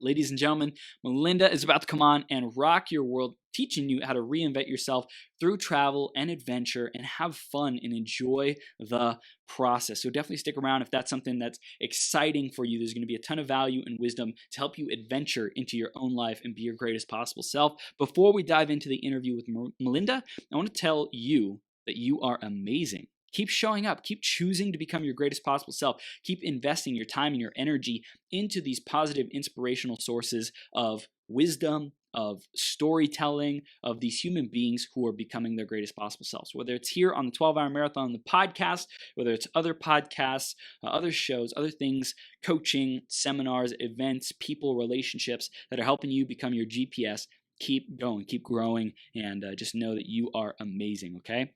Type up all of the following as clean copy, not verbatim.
Ladies and gentlemen, Melinda is about to come on and rock your world, teaching you how to reinvent yourself through travel and adventure and have fun and enjoy the process. So definitely stick around if that's something that's exciting for you. There's going to be a ton of value and wisdom to help you adventure into your own life and be your greatest possible self. Before we dive into the interview with Melinda, I want to tell you that you are amazing. Keep showing up. Keep choosing to become your greatest possible self. Keep investing your time and your energy into these positive, inspirational sources of wisdom, of storytelling, of these human beings who are becoming their greatest possible selves. Whether it's here on the 12-Hour Marathon, the podcast, whether it's other podcasts, other shows, other things, coaching, seminars, events, people, relationships that are helping you become your GPS. Keep going, keep growing, and just know that you are amazing, okay?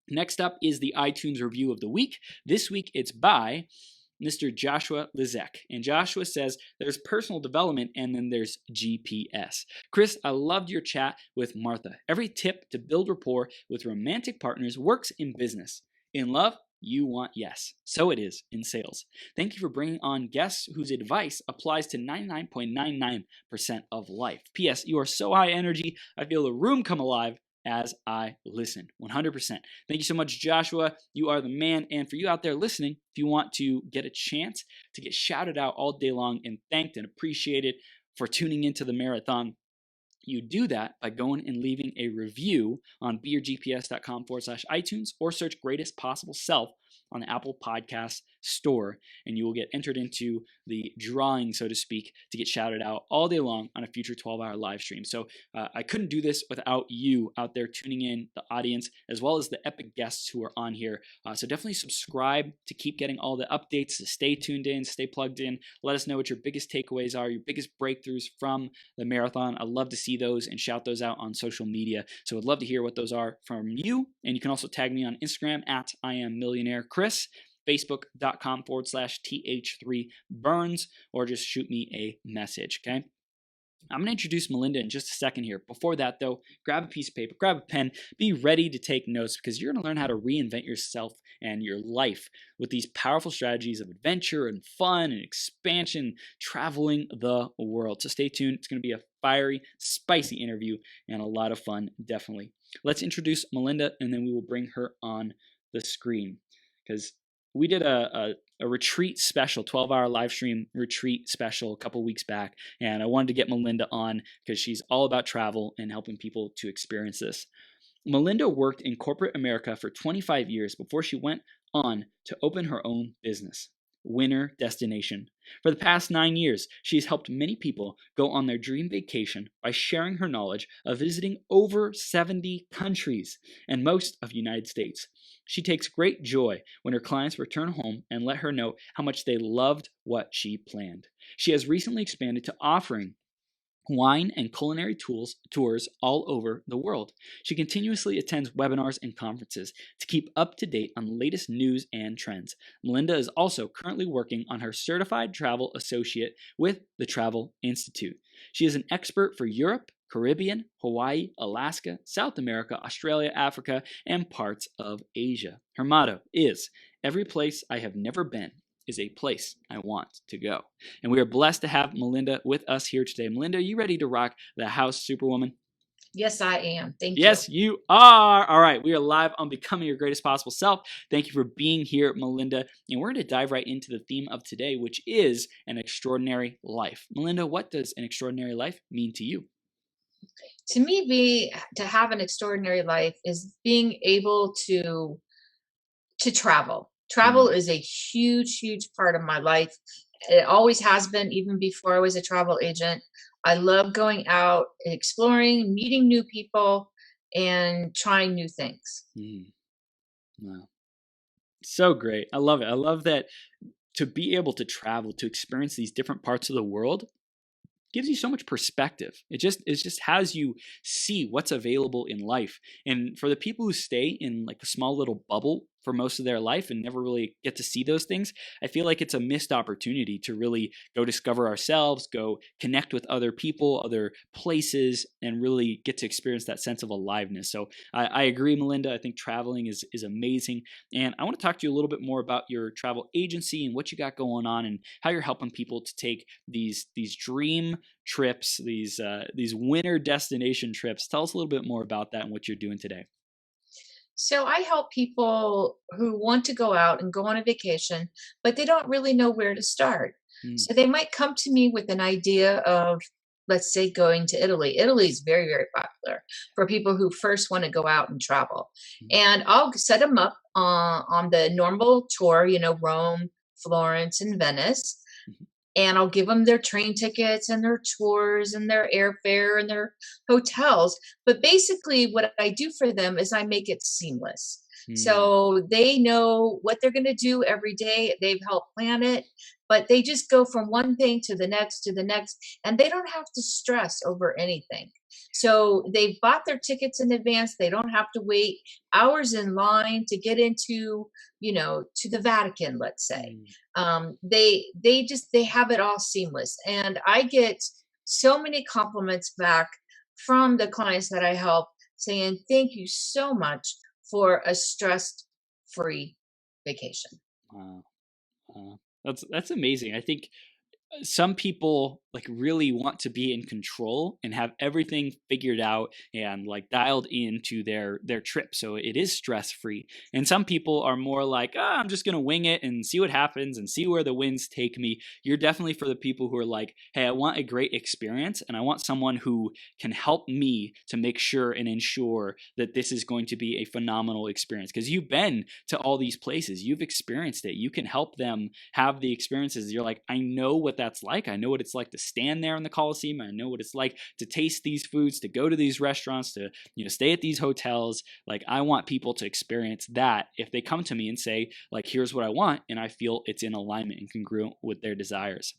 Next up is the iTunes review of the week. This week it's by Mr. Joshua Lizek. And Joshua says, there's personal development and then there's GPS. Chris, I loved your chat with Martha. Every tip to build rapport with romantic partners works in business. In love, you want yes. So it is in sales. Thank you for bringing on guests whose advice applies to 99.99% of life. P.S. You are so high energy, I feel the room come alive as I listen. 100%. Thank you so much, Joshua. You are the man. And for you out there listening, if you want to get a chance to get shouted out all day long and thanked and appreciated for tuning into the marathon, you do that by going and leaving a review on beyourgps.com/iTunes or search Greatest Possible Self on the Apple Podcast Store, and you will get entered into the drawing, so to speak, to get shouted out all day long on a future 12-hour live stream. So I couldn't do this without you out there tuning in, the audience, as well as the epic guests who are on here. So definitely subscribe to keep getting all the updates, to stay tuned in, stay plugged in. Let us know what your biggest takeaways are, your biggest breakthroughs from the marathon. I'd love to see those and shout those out on social media. So I'd love to hear what those are from you. And you can also tag me on Instagram at IamMillionaireChris, Facebook.com/TH3Burns, or just shoot me a message, okay? I'm going to introduce Melinda in just a second here. Before that, though, grab a piece of paper, grab a pen, be ready to take notes because you're going to learn how to reinvent yourself and your life with these powerful strategies of adventure and fun and expansion, traveling the world. So stay tuned. It's going to be a fiery, spicy interview and a lot of fun, definitely. Let's introduce Melinda, and then we will bring her on the screen because we did a retreat special, 12-hour live stream retreat special a couple weeks back, and I wanted to get Melinda on because she's all about travel and helping people to experience this. Melinda worked in corporate America for 25 years before she went on to open her own business, Winner Destination. For the past 9 years, she's helped many people go on their dream vacation by sharing her knowledge of visiting over 70 countries and most of the United States. She takes great joy when her clients return home and let her know how much they loved what she planned. She has recently expanded to offering wine and culinary tours all over the world. She continuously attends webinars and conferences to keep up to date on the latest news and trends. Melinda is also currently working on her Certified Travel Associate with the Travel Institute. She is an expert for Europe, Caribbean, Hawaii, Alaska, South America, Australia, Africa, and parts of Asia. Her motto is, "Every place I have never been is a place I want to go." And we are blessed to have Melinda with us here today. Melinda, are you ready to rock the house, Superwoman? Yes, I am. Thank you. Yes, you are. All right. We are live on Becoming Your Greatest Possible Self. Thank you for being here, Melinda. And we're going to dive right into the theme of today, which is an extraordinary life. Melinda, what does an extraordinary life mean to you? To me, to have an extraordinary life is being able to travel. Travel is a huge, huge part of my life. It always has been, even before I was a travel agent. I love going out and exploring, meeting new people, and trying new things. Wow. So great. I love it. I love that to be able to travel, to experience these different parts of the world gives you so much perspective. It just has you see what's available in life. And for the people who stay in like a small little bubble for most of their life and never really get to see those things, I feel like it's a missed opportunity to really go discover ourselves, go connect with other people, other places, and really get to experience that sense of aliveness. So I agree, Melinda. I think traveling is amazing. And I want to talk to you a little bit more about your travel agency and what you got going on and how you're helping people to take these dream trips, these winter destination trips. Tell us a little bit more about that and what you're doing today. So I help people who want to go out and go on a vacation, but they don't really know where to start. Mm, So they might come to me with an idea of, let's say, going to Italy. Italy is very, very popular for people who first want to go out and travel. mm, And I'll set them up on the normal tour, Rome, Florence, and Venice, mhm, and I'll give them their train tickets and their tours and their airfare and their hotels. But basically, what I do for them is I make it seamless. mm, So they know what they're going to do every day. They've helped plan it, but they just go from one thing to the next, and they don't have to stress over anything. So they've bought their tickets in advance. They don't have to wait hours in line to get into, to the Vatican, let's say. mm. They have it all seamless, and I get so many compliments back from the clients that I help saying thank you so much for a stress free vacation. Wow. That's amazing. I think some people like really want to be in control and have everything figured out and like dialed into their trip so it is stress free, and some people are more like, I'm just gonna wing it and see what happens and see where the winds take me. You're definitely for the people who are like, hey, I want a great experience and I want someone who can help me to make sure and ensure that this is going to be a phenomenal experience, because you've been to all these places, you've experienced it, you can help them have the experiences. You're like, I know what that's like. I know what it's like to stand there in the Coliseum. I know what it's like to taste these foods, to go to these restaurants, to stay at these hotels. Like, I want people to experience that if they come to me and say, like, here's what I want, and I feel it's in alignment and congruent with their desires.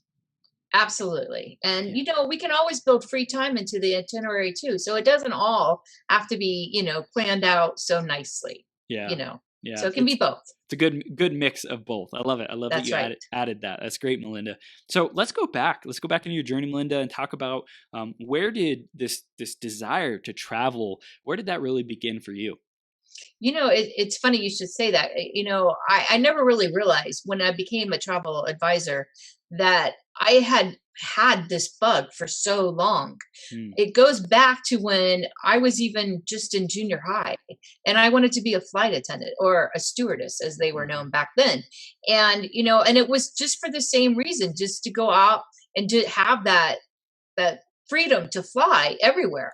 Absolutely. And, Yeah. we can always build free time into the itinerary too. So it doesn't all have to be, planned out so nicely, you Yeah. know. Yeah. So it can be both. It's a good mix of both. I love it. I love that That's you right. added that. That's great, Melinda. So let's go back. Let's go back into your journey, Melinda, and talk about where did this desire to travel, where did that really begin for you? It's funny you should say that. I never really realized when I became a travel advisor that I had this bug for so long. Mm, It goes back to when I was even just in junior high and I wanted to be a flight attendant or a stewardess as they were mhm, known back then. And it was just for the same reason, just to go out and to have that freedom to fly everywhere.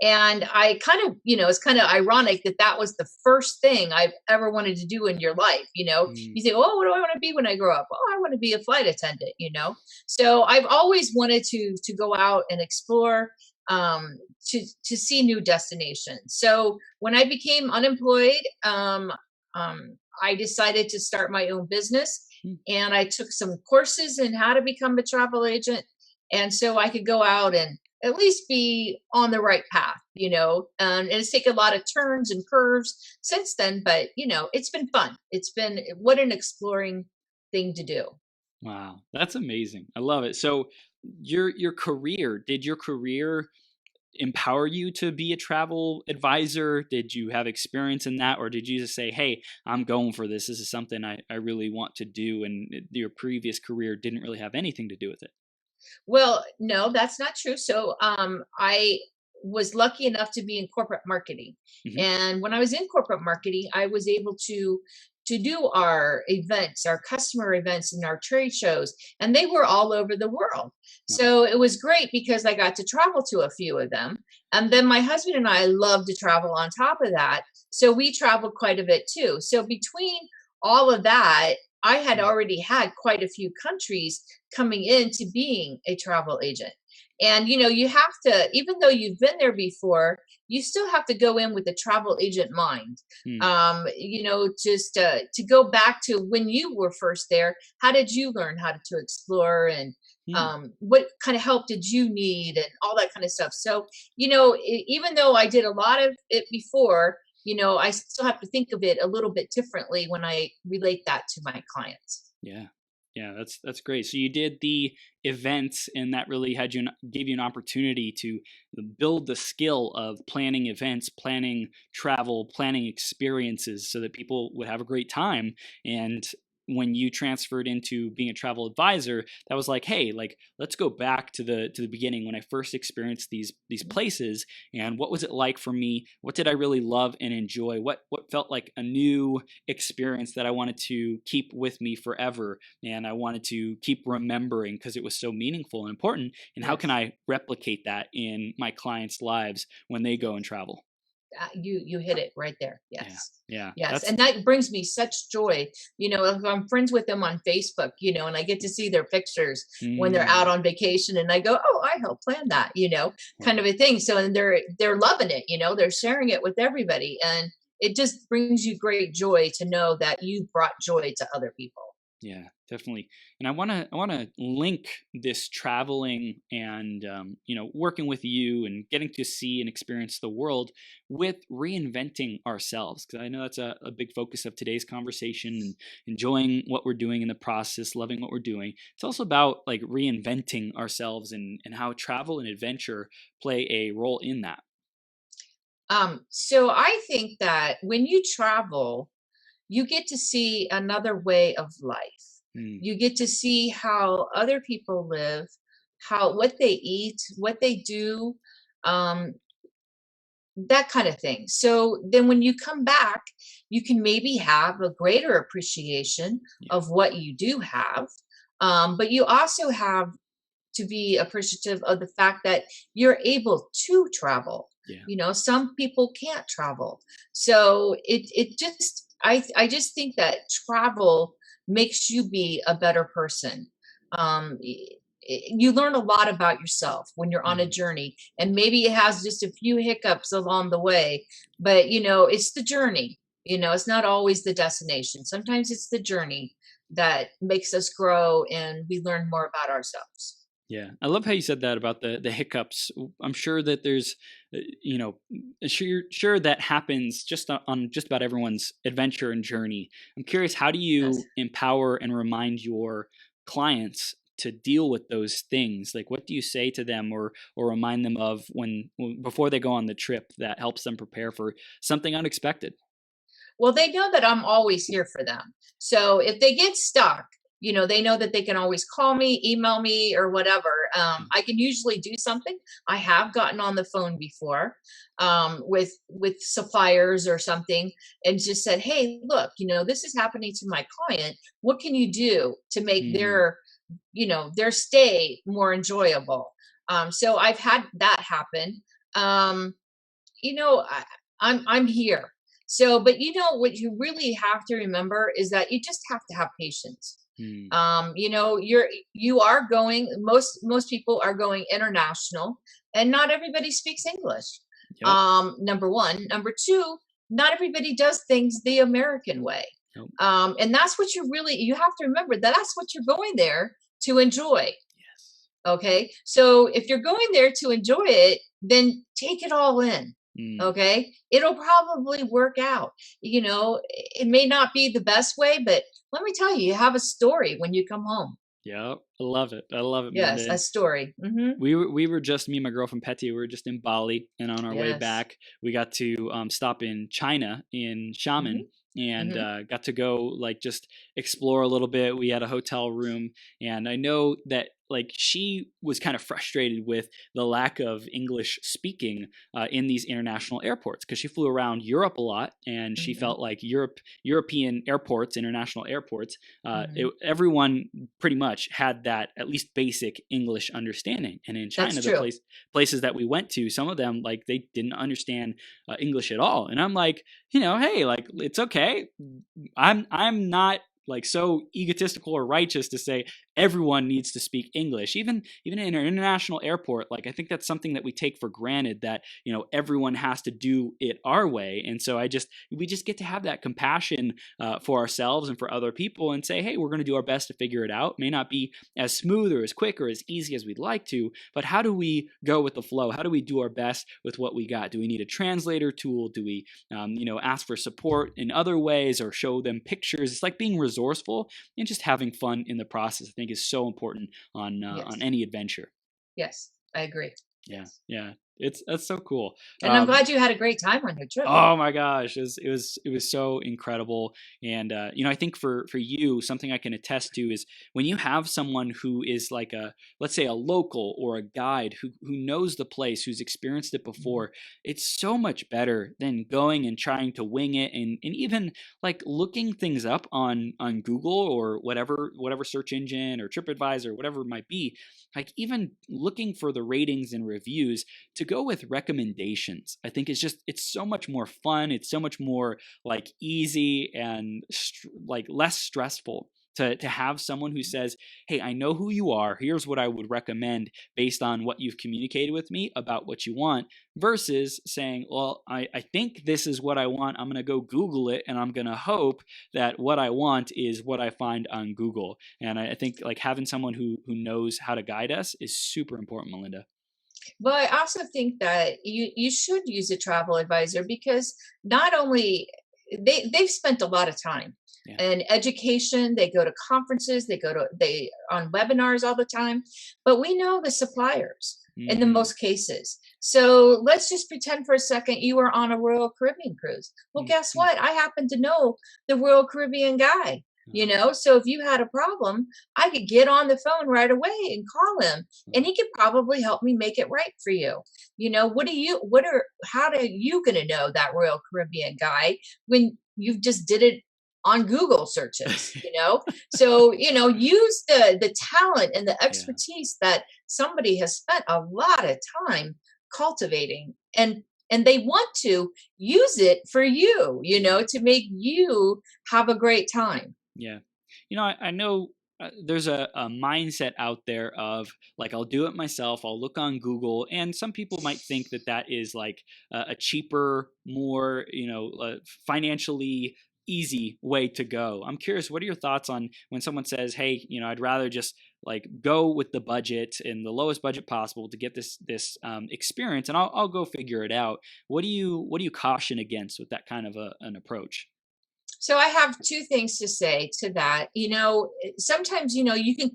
And I kind of, it's kind of ironic that that was the first thing I've ever wanted to do in your life. mm, You say, oh, what do I want to be when I grow up? Oh, I want to be a flight attendant. So I've always wanted to go out and explore, to see new destinations. So when I became unemployed, I decided to start my own business, mm. and I took some courses in how to become a travel agent, and so I could go out and at least be on the right path, and it's taken a lot of turns and curves since then, but it's been fun. It's been what an exploring thing to do. Wow, that's amazing. I love it. So your career, did your career empower you to be a travel advisor? Did you have experience in that? Or did you just say, hey, I'm going for this. This is something I really want to do. And your previous career didn't really have anything to do with it? Well, no, that's not true. So, I was lucky enough to be in corporate marketing, Hmm. and when I was in corporate marketing, I was able to do our events, our customer events, and our trade shows, and they were all over the world. Wow. So it was great because I got to travel to a few of them, and then my husband and I love to travel on top of that, so we traveled quite a bit too. So between all of that, I had Mm, already had quite a few countries coming into being a travel agent. And you have to, even though you've been there before, you still have to go in with a travel agent mind. mm, Just to go back to when you were first there, how did you learn how to explore, and mm, what kind of help did you need, and all that kind of stuff. So, even though I did a lot of it before, I still have to think of it a little bit differently when I relate that to my clients. Yeah. Yeah, that's great. So you did the events, and that really gave you an opportunity to build the skill of planning events, planning travel, planning experiences, so that people would have a great time. And when you transferred into being a travel advisor, that was like, hey, like let's go back to the beginning when I first experienced these places, and what was it like for me? What did I really love and enjoy? What felt like a new experience that I wanted to keep with me forever, and I wanted to keep remembering because it was so meaningful and important. And how can Yes. I replicate that in my clients' lives when they go and travel? You hit it right there. Yeah, Yes. yeah, Yes. that's And that brings me such joy. If I'm friends with them on Facebook, and I get to see their pictures when they're out mm, on vacation, and I go, "Oh, I helped plan that," kind wow. of a thing. So, and they're loving it, they're sharing it with everybody. And it just brings you great joy to know that you brought joy to other people. Yeah, definitely. And I want to link this traveling and working with you and getting to see and experience the world with reinventing ourselves, because I know that's a big focus of today's conversation, and enjoying what we're doing in the process, loving what we're doing. It's also about like reinventing ourselves, and how travel and adventure play a role in that. So I think that when you travel, you get to see another way of life. Mm, You get to see how other people live, how what they eat, what they do, um, that kind of thing. So then when you come back, you can maybe have a greater appreciation yeah, of what you do have. But you also have to be appreciative of the fact that you're able to travel. yeah, Some people can't travel. So it just I just think that travel makes you be a better person. You learn a lot about yourself when you're on a mm, journey, and maybe it has just a few hiccups along the way, but it's the journey. It's not always the destination. Sometimes it's the journey that makes us grow and we learn more about ourselves. yeah. I love how you said that about the hiccups. I'm sure that there's, sure that happens just on just about everyone's adventure and journey. I'm curious, how do Yes. you empower and remind your clients to deal with those things? Like, what do you say to them, or remind them of before they go on the trip, that helps them prepare for something unexpected? Well, they know that I'm always here for them. So if they get stuck, they know that they can always call me, email me, or whatever. I can usually do something. I have gotten on the phone before, with suppliers or something, and just said, "Hey, look, this is happening to my client. What can you do to make Mm, their stay more enjoyable?" So I've had that happen. Um, I'm here. So, but what you really have to remember is that you just have to have patience. mm, You are going. Most people are going international, and not everybody speaks English. yep. Number one, number two, not everybody does things the American way. Yep. And that's what you have to remember that that's what you're going there to enjoy. Yes. Okay. So if you're going there to enjoy it, then take it all in. Mm. Okay. It'll probably work out. It may not be the best way, but let me tell you, you have a story when you come home. Yep. I love it. I love it, Yes, a Melinda. story. We were just, me and my girlfriend Petty, we were just in Bali, and on our way Yes. back, we got to stop in China in Xiamen, hmm and hmm got to go like just explore a little bit. We had a hotel room, and I know that like she was kind of frustrated with the lack of English speaking in these international airports, because she flew around Europe a lot, and she hmm felt like European airports, international airports, hmm everyone pretty much had that at least basic English understanding. And in That's China, the true. places that we went to, some of them like they didn't understand English at all. And I'm like, hey, like it's okay. I'm not like so egotistical or righteous to say everyone needs to speak English, even in an international airport. Like, I think that's something that we take for granted, that, everyone has to do it our way. And so we just get to have that compassion for ourselves and for other people, and say, hey, we're going to do our best to figure it out. It may not be as smooth or as quick or as easy as we'd like to, but how do we go with the flow? How do we do our best with what we got? Do we need a translator tool? Do we, ask for support in other ways, or show them pictures? It's like being resourceful and just having fun in the process, I think, is so important on Yes. any adventure. Yes. I agree. Yeah, Yes. yeah, that's so cool. And I'm glad you had a great time on your trip. Oh my gosh, it was so incredible. And I think for you, something I can attest to is when you have someone who is like let's say a local or a guide who knows the place, who's experienced it Mhm. before. It's so much better than going and trying to wing it, and even like looking things up on Google or whatever search engine or TripAdvisor, whatever it might be. Like, even looking for the ratings and reviews, to go with recommendations, I think it's so much more fun. It's so much more like easy and like less stressful to have someone who says, hey, I know who you are. Here's what I would recommend based on what you've communicated with me about what you want, versus saying, well, I think this is what I want. I'm going to go Google it, and I'm going to hope that what I want is what I find on Google. And I think like having someone who knows how to guide us is super important, Melinda. But I also think that you should use a travel advisor, because not only they've spent a lot of time Yeah. and education, they go to conferences, they on webinars all the time, but we know the suppliers in the Hmm. most cases. So let's just pretend for a second you were on a Royal Caribbean cruise. Well, guess Hmm. what? I happen to know the Royal Caribbean guy. So if you had a problem, I could get on the phone right away and call him, and he could probably help me make it right for you. How are you going to know that Royal Caribbean guy when you just did it on Google searches? So, use the talent and the Yeah. expertise that somebody has spent a lot of time cultivating, and they want to use it for you, Yeah. to make you have a great time. Yeah. I know there's a mindset out there of like, I'll do it myself. I'll look on Google. And some people might think that that is like a cheaper, more, financially easy way to go. I'm curious, what are your thoughts on when someone says, hey, I'd rather just like go with the budget and the lowest budget possible to get this experience, and I'll go figure it out. What do you caution against with that kind of an approach? So I have two things to say to that. Sometimes you can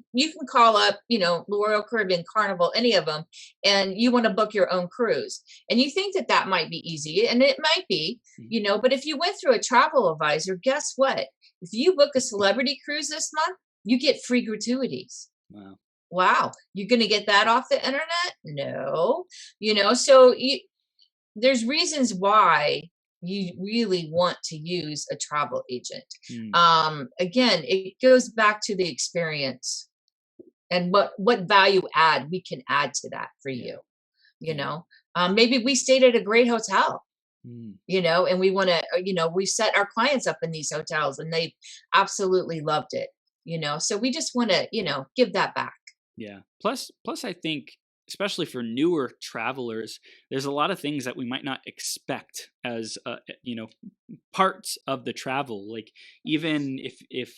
call up, Royal Caribbean, Carnival, any of them, and you want to book your own cruise, and you think that that might be easy, and it might be, Mhm. but if you went through a travel advisor, guess what? If you book a celebrity cruise this month, you get free gratuities. Wow. Wow, you're going to get that off the internet? No. There's reasons why you really want to use a travel agent. Mm, Again, it goes back to the experience and what value add we can add to that for yeah. you. you Yeah. know Maybe we stayed at a great hotel, Mm. and we want to, we set our clients up in these hotels, and they absolutely loved it. So we just want to, give that back. Yeah. Plus, I think, especially for newer travelers, there's a lot of things that we might not expect as parts of the travel. Like, even if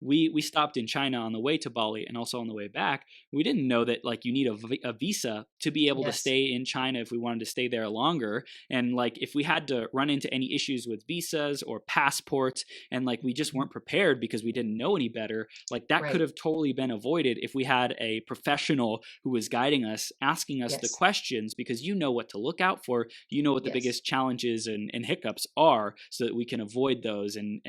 we stopped in China on the way to Bali and also on the way back, we didn't know that like you need a visa to be able to Yes. stay in China if we wanted to stay there longer. And like, if we had to run into any issues with visas or passports, and like we just Mhm. weren't prepared because we didn't know any better, like that could Right. have totally been avoided if we had a professional who was guiding us, asking us the Yes. questions, because you know what to look out for, what the Yes. biggest challenges and hiccups are, so that we can avoid those. And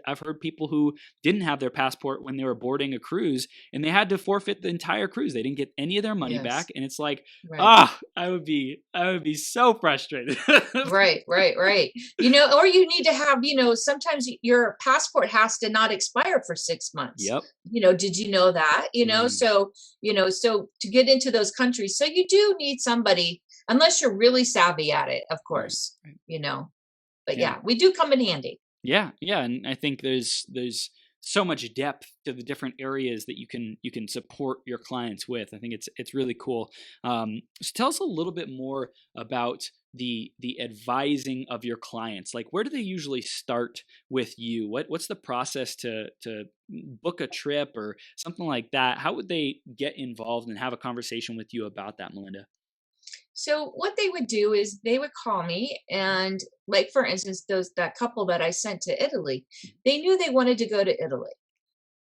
I've heard people who didn't have their passport when they were boarding a cruise, and they had to forfeit the entire cruise. They didn't get any of their money back, Yes. and it's like, Right. I would be so frustrated. Right, right, right. Or you need to have, sometimes your passport has to not expire for 6 months. Yep. Did you know that? Mm, So to get into those countries, so you do need somebody, unless you're really savvy at it, of right. course, Right. but Yeah. yeah, we do come in handy. Yeah, yeah, and I think there's so much depth to the different areas that you can support your clients with. I think it's really cool. So tell us a little bit more about the advising of your clients. Like, where do they usually start with you? What's the process to book a trip or something like that? How would they get involved and have a conversation with you about that, Melinda? So what they would do is they would call me, and like for instance, that couple that I sent to Italy, they knew they wanted to go to Italy.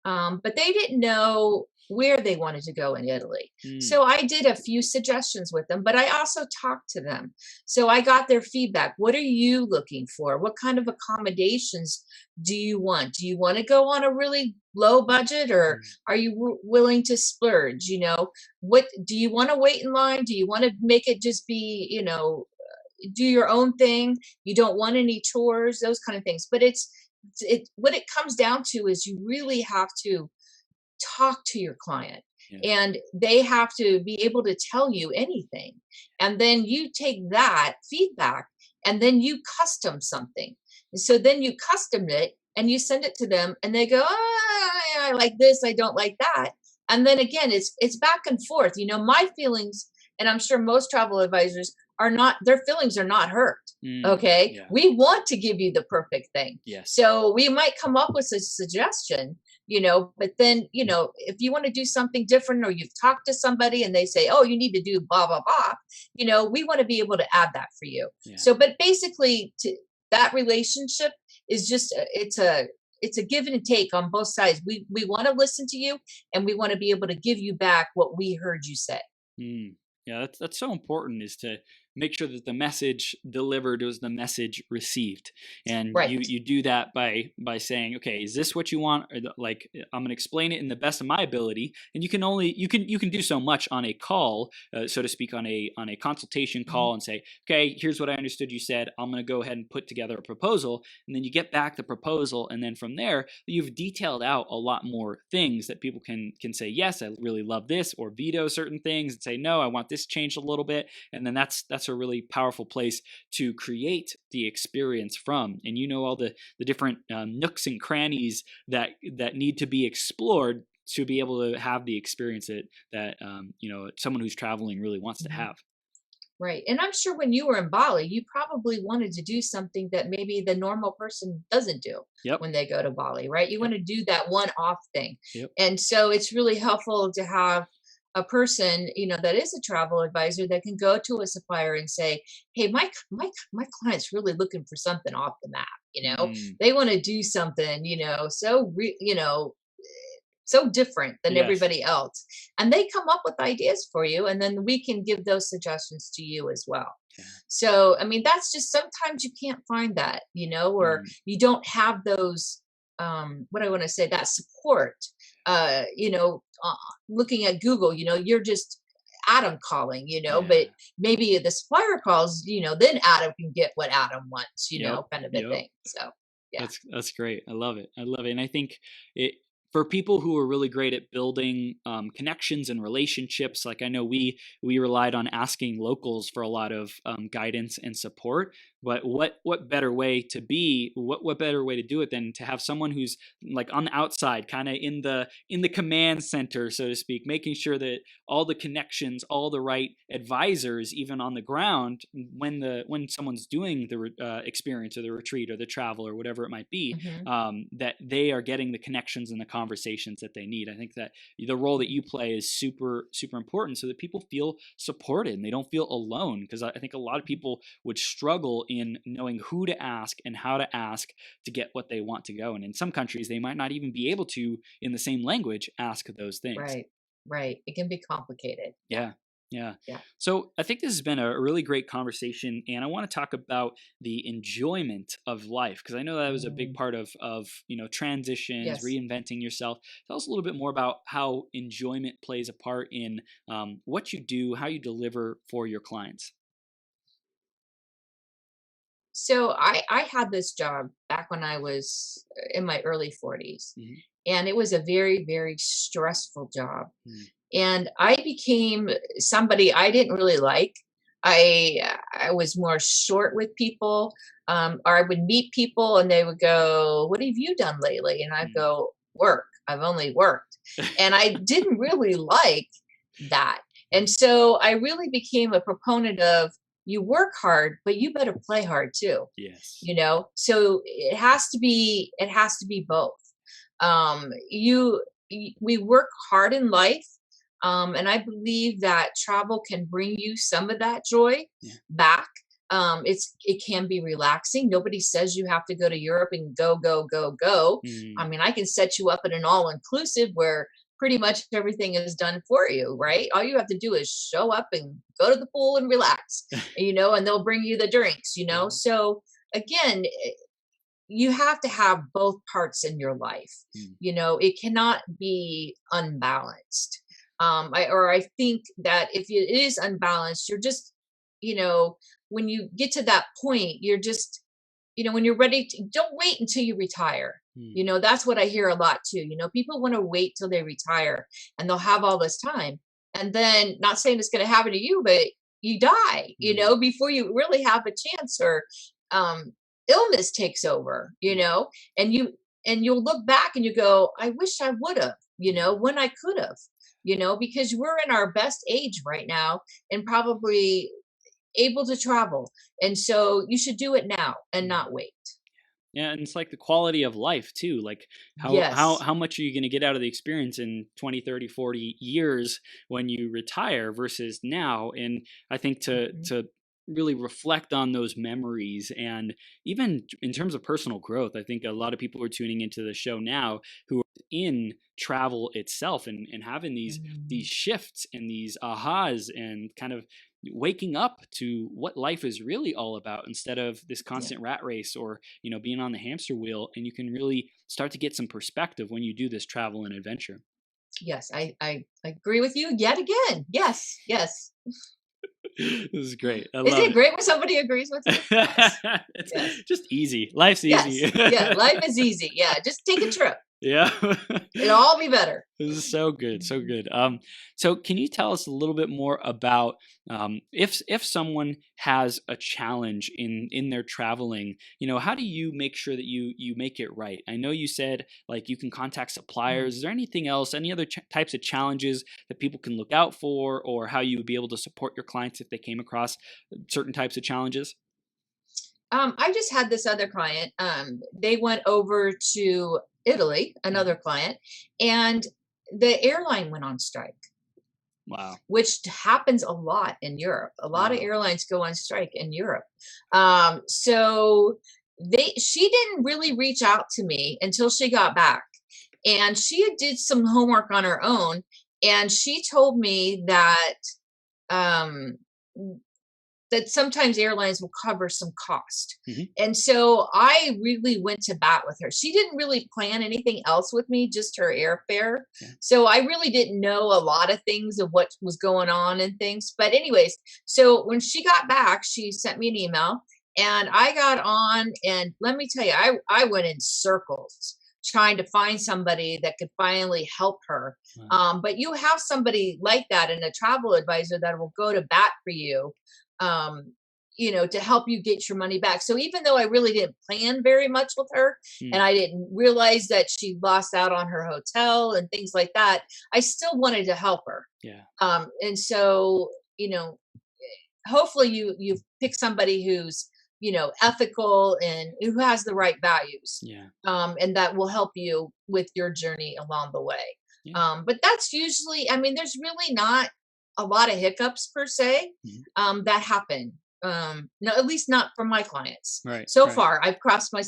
But they didn't know where they wanted to go in Italy. Mm, So I did a few suggestions with them, but I also talked to them. So I got their feedback. What are you looking for? What kind of accommodations do you want? Do you want to go on a really low budget, or mm, are you willing to splurge? What do you want to wait in line? Do you want to make it just be, do your own thing? You don't want any tours, those kind of things. But what it comes down to is you really have to talk to your client, yeah. and they have to be able to tell you anything, and then you take that feedback and then you custom something. And so then you custom it and you send it to them, and they go, I like this, I don't like that. And then again, it's back and forth. My feelings, and I'm sure most travel advisors, are not, their feelings are not hurt. Mm, Okay, yeah. we want to give you the perfect thing. Yes. So we might come up with a suggestion, but then, if you want to do something different, or you've talked to somebody and they say, oh, you need to do blah blah blah, we want to be able to add that for you. Yeah. So but basically, that relationship is just it's a give and take on both sides. We want to listen to you, and we want to be able to give you back what we heard you say. Mm. Yeah, that's so important, is to make sure that the message delivered was the message received, and you Right. you do that by saying, okay, is this what you want? Or like, I'm going to explain it in the best of my ability, and you can do so much on a call, so to speak, on a consultation Mhm. call, and say, okay, here's what I understood you said. I'm going to go ahead and put together a proposal, and then you get back the proposal, and then from there you've detailed out a lot more things that people can say, yes, I really love this, or veto certain things and say, no, I want this changed a little bit. And then that's a really powerful place to create the experience from. And all the different nooks and crannies that need to be explored to be able to have the experience that someone who's traveling really wants to Mhm. have. Right. And I'm sure when you were in Bali, you probably wanted to do something that maybe the normal person doesn't do Yep. when they go to Bali, right? You Yep. want to do that one off thing. Yep. And so it's really helpful to have a person, that is a travel advisor, that can go to a supplier and say, "Hey, my client's really looking for something off the map, Mm, They want to do something, so different than yes. everybody else." And they come up with ideas for you, and then we can give those suggestions to you as well. Yeah. So I mean, that's just, sometimes you can't find that, or Mm, you don't have those, what I want to say, that support. Looking at Google, you're just Adam calling, yeah. but maybe the supplier calls, then Adam can get what Adam wants, Yep. kind of a Yep. thing. So yeah. That's great. I love it. I love it. And I think it for people who are really great at building connections and relationships. Like, I know we relied on asking locals for a lot of guidance and support. But what better way to be? What better way to do it than to have someone who's like on the outside, kind of in the command center, so to speak, making sure that all the connections, all the right advisors, even on the ground, when someone's doing the experience or the retreat or the travel or whatever it might be, Hmm. that they are getting the connections and the conversations that they need. I think that the role that you play is super super important, so that people feel supported and they don't feel alone. Because I think a lot of people would struggle in knowing who to ask and how to ask to get what they want to go. And in some countries, they might not even be able to, in the same language, ask those things. Right. Right. It can be complicated. Yeah. Yeah. Yeah. Yeah. So I think this has been a really great conversation, and I want to talk about the enjoyment of life, because I know that was a big Mm, part of transitions, yes. reinventing yourself. Tell us a little bit more about how enjoyment plays a part in what you do, how you deliver for your clients. So I had this job back when I was in my early 40s, Hmm. and it was a very, very stressful job. Mm, And I became somebody I didn't really like. I was more short with people, or I would meet people and they would go, "What have you done lately?" And I'd mm, go, work. I've only worked. And I didn't really like that. And so I really became a proponent of, you work hard, but you better play hard too. Yes. So it has to be both. We work hard in life, and I believe that travel can bring you some of that joy Yeah. back. It can be relaxing. Nobody says you have to go to Europe and go, go, go, go. I Mm. mean, I can set you up at an all inclusive where pretty much everything is done for you, right? All you have to do is show up and go to the pool and relax, and they'll bring you the drinks. Yeah. So again, you have to have both parts in your life. Mm. It cannot be unbalanced. I think that if it is unbalanced, you're just, you know, when you get to that point, you're just, when you're ready to, don't wait until you retire. Mm. That's what I hear a lot too. People want to wait till they retire and they'll have all this time. And then, not saying it's going to happen to you, but you die, Mm. before you really have a chance, or um, illness takes over, Yeah. and you'll look back and you go, I wish I would have, Yeah. when I could have, because we're in our best age right now and probably able to travel. And so you should do it now and Mm. not wait. Yeah, and it's like the quality of life too. Like Yes. how much are you going to get out of the experience in 20, 30, 40 years when you retire versus now? And I think to Mhm. to really reflect on those memories, and even in terms of personal growth, I think a lot of people are tuning into the show now who are in travel itself, and having these Mhm. shifts and these ahas, and kind of waking up to what life is really all about instead of this Yeah. constant rat race, or being on the hamster wheel. And you can really start to get some perspective when you do this travel and adventure. Yes, I agree with you yet again. Yes, yes. This is great, I Isn't love it great when somebody agrees with you? Yes. it. Yes. It's just easy, life's Yes. easy. Yeah. Life is easy. Yeah. Just take a trip. Yeah. It'll all be better. This is so good, so Mhm. good. So can you tell us a little bit more about, if someone has a challenge in their traveling, how do you make sure that you make it right? I know you said like you can contact Mhm. suppliers. Is there anything else, any other types of challenges that people can look out for, or how you would be able to support your clients if they came across certain types of challenges? I just had this other client. They went over to Italy, Mhm. another client, and the airline went on strike, Wow. which happens a lot in Europe. A lot of Wow. airlines go on strike in Europe. So she didn't really reach out to me until she got back, and she had did some homework on her own, and she told me um, that sometimes airlines will cover some cost. Hmm. And so I really went to bat with her. She didn't really plan anything else with me, just her airfare. Yeah. So I really didn't know a lot of things of what was going on and things. But, anyways, so when she got back, she sent me an email and I got on. And let me tell you, I went in circles trying to find somebody that could finally help her. Wow. But you have somebody like that in a travel advisor that will go to bat for you, um, to help you get your money back. So even though I really didn't plan very much with her Mm. and I didn't realize that she lost out on her hotel and things like that, I still wanted to help her. Yeah. And so, you know, hopefully you pick somebody who's, ethical and who has the right values. Yeah. And that will help you with your journey along the way. Yeah. But that's usually, I mean, there's really not a lot of hiccups per se Mhm. that happen. No, at least not for my clients. Right. So Right. far, I've crossed my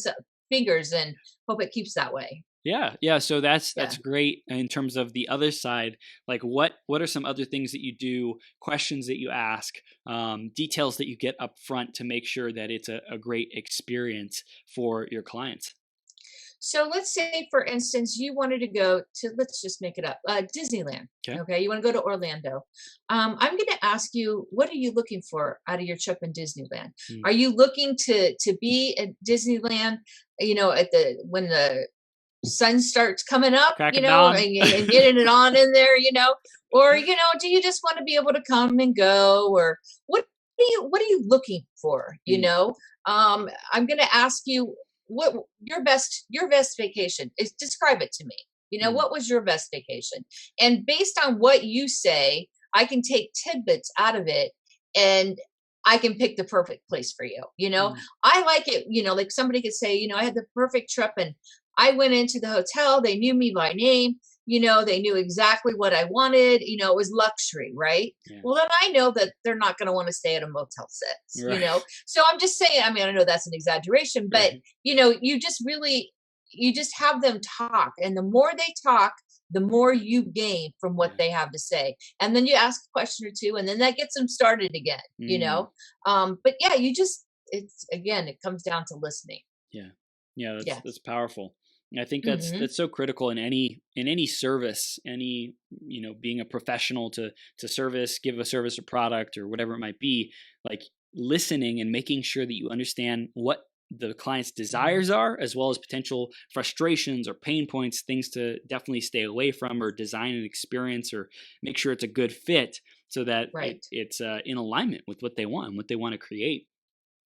fingers and hope it keeps that way. Yeah, yeah. So that's Yeah. great in terms of the other side. Like, what are some other things that you do? Questions that you ask, details that you get up front to make sure that it's a great experience for your clients. So let's say, for instance, you wanted to go to, let's just make it up, Disneyland. Okay. Okay, you want to go to Orlando. I'm going to ask you, what are you looking for out of your trip in Disneyland? Mm. Are you looking to be at Disneyland? At the when the sun starts coming up, Crack of dawn. and getting it on in there, or do you just want to be able to come and go, or what are you looking for? Mm. I'm going to ask you what your best vacation is. Describe it to me. What was your best vacation? And based on what you say, I can take tidbits out of it and I can pick the perfect place for you. Mm. I like it, like somebody could say, I had the perfect trip and I went into the hotel. They knew me by name. They knew exactly what I wanted. It was luxury, right? Yeah. Well, then I know that they're not going to want to stay at a Motel 6, Right. So I'm just saying, I mean, I know that's an exaggeration, but Right. you just have them talk. And the more they talk, the more you gain from what Yeah. they have to say. And then you ask a question or two, and then that gets them started again, Mm. But yeah, it comes down to listening. Yeah. Yeah, Yes. that's powerful. And I think Hmm. that's so critical in any service, being a professional to service, give a service or product or whatever it might be, like listening and making sure that you understand what the client's Hmm. desires are, as well as potential frustrations or pain points, things to definitely stay away from, or design an experience or make sure it's a good fit so that Right. it's in alignment with what they want and what they want to create.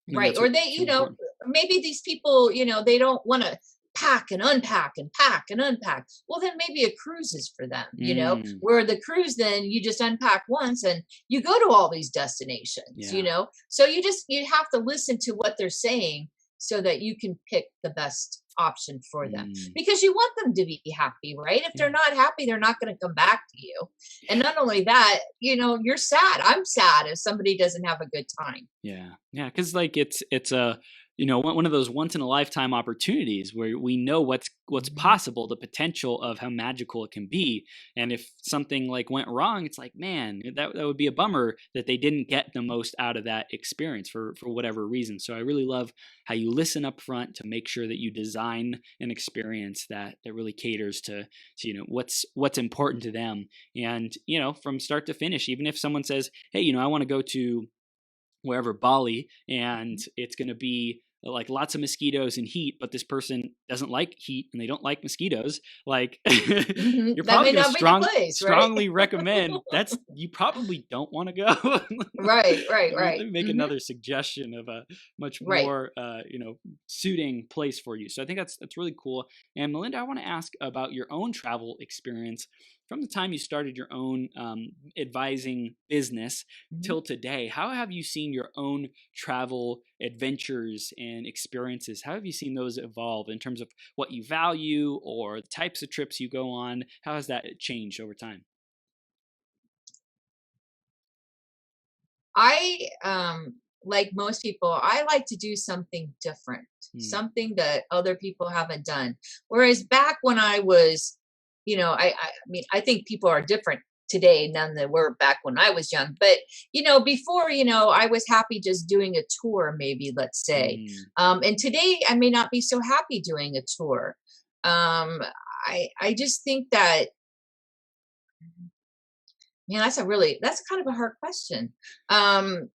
I think Right. that's Or they, it's really important. maybe these people, they don't want to pack and unpack and pack and unpack. Well, then maybe a cruise is for them, Mm, where the cruise, then you just unpack once and you go to all these destinations, yeah. So you have to listen to what they're saying so that you can pick the best option for them Mm, because you want them to be happy, right? If they're yeah. not happy, they're not going to come back to you. And not only that, you're sad. I'm sad if somebody doesn't have a good time. Yeah, yeah, because like it's a one of those once in a lifetime opportunities where we know what's Mhm. possible, the potential of how magical it can be, and if something like went wrong, it's like man, that would be a bummer that they didn't get the most out of that experience for whatever reason. So I really love how you listen up front to make sure that you design an experience that really caters to what's important to them, and from start to finish, even if someone says, hey, I want to go to wherever Bali, and it's going to be like lots of mosquitoes and heat, but this person doesn't like heat and they don't like mosquitoes, like Mhm. you're That probably may going to not be the place, right? strongly recommend that's you probably don't want to go. Right, right, Let right. me make Mhm. another suggestion of a much Right. more suiting place for you. So I think that's really cool. And Melinda, I want to ask about your own travel experience from the time you started your own advising business Mhm. till today. How have you seen your own travel adventures and experiences? How have you seen those evolve in terms of what you value or the types of trips you go on? How has that changed over time? Like most people, I like to do something different, Hmm. something that other people haven't done. Whereas back when I was, I mean, I think people are different today than they were back when I was young. But before, I was happy just doing a tour, maybe let's say. Mm. And today, I may not be so happy doing a tour. Um, I just think that, that's kind of a hard question. Um,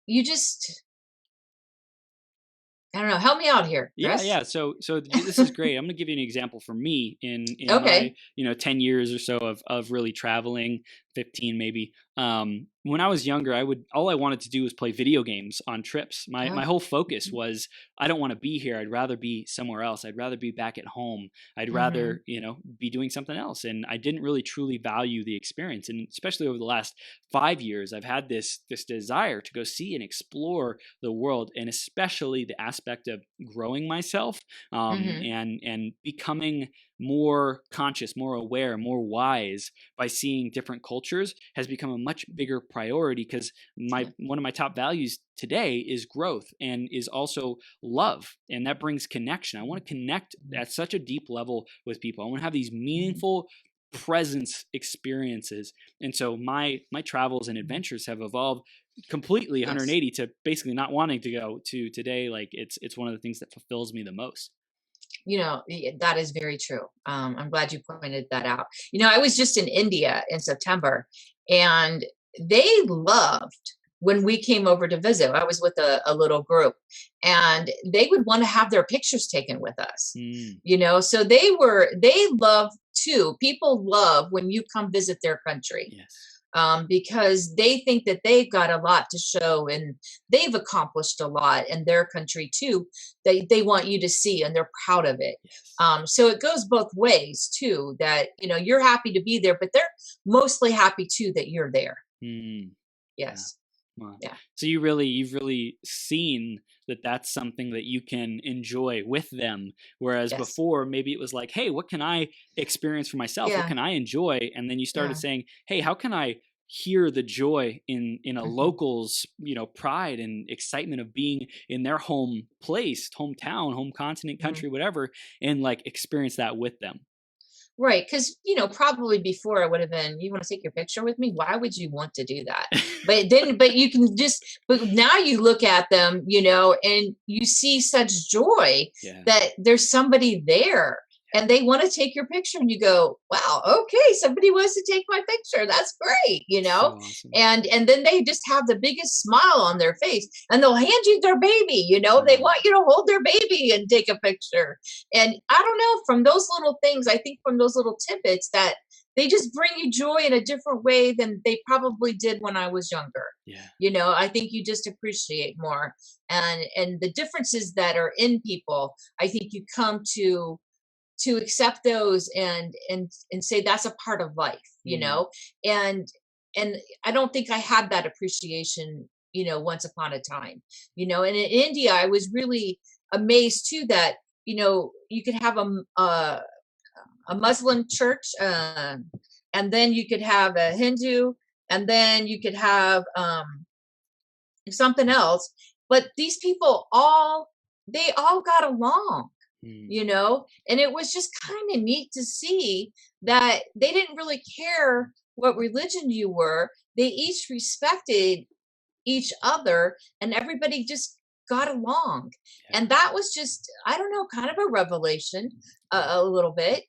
you just I don't know. Help me out here, Yeah, Chris. yeah. So this is great. I'm going to give you an example for me in my Okay. 10 years or so of really traveling, 15 maybe. When I was younger, all I wanted to do was play video games on trips. My Oh. whole focus Mhm. was I don't want to be here. I'd rather be somewhere else. I'd rather be back at home. I'd rather Mhm. be doing something else. And I didn't really truly value the experience. And especially over the last 5 years, I've had this desire to go see and explore the world, and especially the aspect of growing myself, Mhm. and becoming more conscious, more aware, more wise by seeing different cultures has become a much bigger priority, because my Yeah. one of my top values today is growth and is also love, and that brings connection. I want to connect Mhm. at such a deep level with people. I want to have these Mhm. meaningful presence experiences, and so my travels and Mhm. adventures have evolved completely Yes. 180 to basically not wanting to go to today. Like it's one of the things that fulfills me the most. That is very true. I'm glad you pointed that out. I was just in India in September, and they loved when we came over to visit. I was with a little group, and they would want to have their pictures taken with us. Mm, So they love too. People love when you come visit their country. yes. because they think that they've got a lot to show and they've accomplished a lot in their country too. They want you to see and they're proud of it. Yes. So it goes both ways too, that, you're happy to be there, but they're mostly happy too that you're there. Mm, yeah. Yes. Wow. Yeah. So you've really seen that that's something that you can enjoy with them. Whereas Yes. before, maybe it was like, hey, what can I experience for myself? What Yeah. can I enjoy? And then you started Yeah. saying, hey, how can I hear the joy in a Mhm. local's, pride and excitement of being in their home place, hometown, home continent, Mhm. country, whatever, and like experience that with them. Right, because probably before it would have been, you want to take your picture with me? Why would you want to do that? But you can but now you look at them, and you see such joy Yeah. that there's somebody there and they want to take your picture and you go, wow, okay, somebody wants to take my picture. That's great, So awesome. and then they just have the biggest smile on their face and they'll hand you their baby, they want you to hold their baby and take a picture. And I don't know, from those little things, I think from those little tidbits that they just bring you joy in a different way than they probably did when I was younger. Yeah. I think you just appreciate more, and the differences that are in people, I think you come to accept those and say that's a part of life, Mm. and and I don't think I had that appreciation, once upon a time, and in India I was really amazed too that you could have a Muslim church, and then you could have a Hindu, and then you could have something else, but these people all got along, Mm. and it was just kind of neat to see that they didn't really care what religion you were. They each respected each other and everybody just got along. Yeah. And that was just, I don't know, kind of a revelation, a little bit,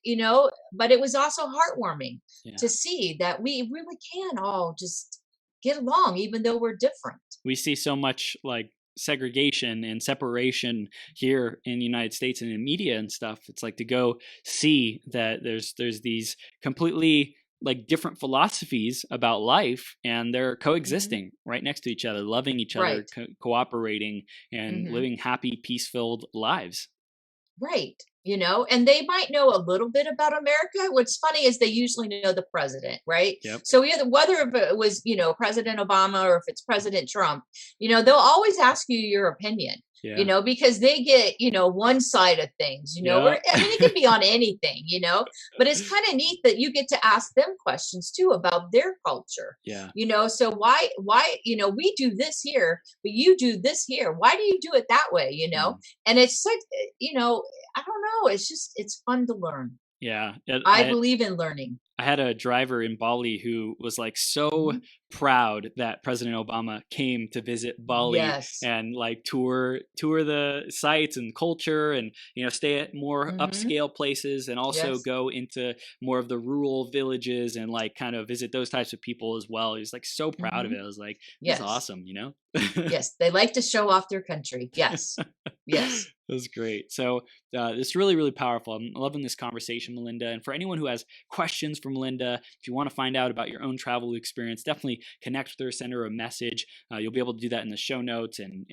but it was also heartwarming Yeah. to see that we really can all just get along even though we're different. We see so much like segregation and separation here in the United States and in media and stuff. It's like to go see that there's these completely like different philosophies about life and they're Hmm. coexisting right next to each other, loving each other, Right. cooperating and Hmm. living happy, peace-filled lives. Right. And they might know a little bit about America. What's funny is they usually know the president, right? Yep. So either whether if it was, President Obama or if it's President Trump, they'll always ask you your opinion, Yeah. because they get, one side of things, or Yeah. I mean, it can be on anything, but it's kind of neat that you get to ask them questions too about their culture. Yeah. So why, we do this here, but you do this here. Why do you do it that way? Mm. And it's such, I don't know. It's fun to learn. Yeah. I believe in learning. I had a driver in Bali who was like so Mhm. proud that President Obama came to visit Bali Yes. and like tour the sites and culture and stay at more Hmm. upscale places and also Yes. go into more of the rural villages and like kind of visit those types of people as well. He was like so proud of Hmm. it. I was like, this is Yes. awesome, Yes. They like to show off their country. Yes. Yes. That was great. So it's really, really powerful. I'm loving this conversation, Melinda. And for anyone who has questions for Melinda, if you want to find out about your own travel experience, definitely connect with her, send her a message. You'll be able to do that in the show notes and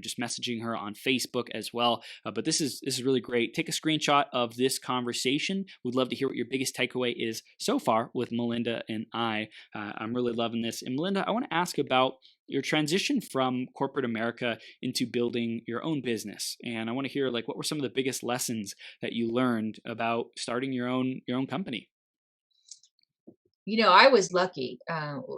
just messaging her on Facebook as well. But this is really great. Take a screenshot of this conversation. We'd love to hear what your biggest takeaway is so far with Melinda and I. I'm really loving this. And Melinda, I want to ask about your transition from corporate America into building your own business. And I want to hear like what were some of the biggest lessons that you learned about starting your own company? I was lucky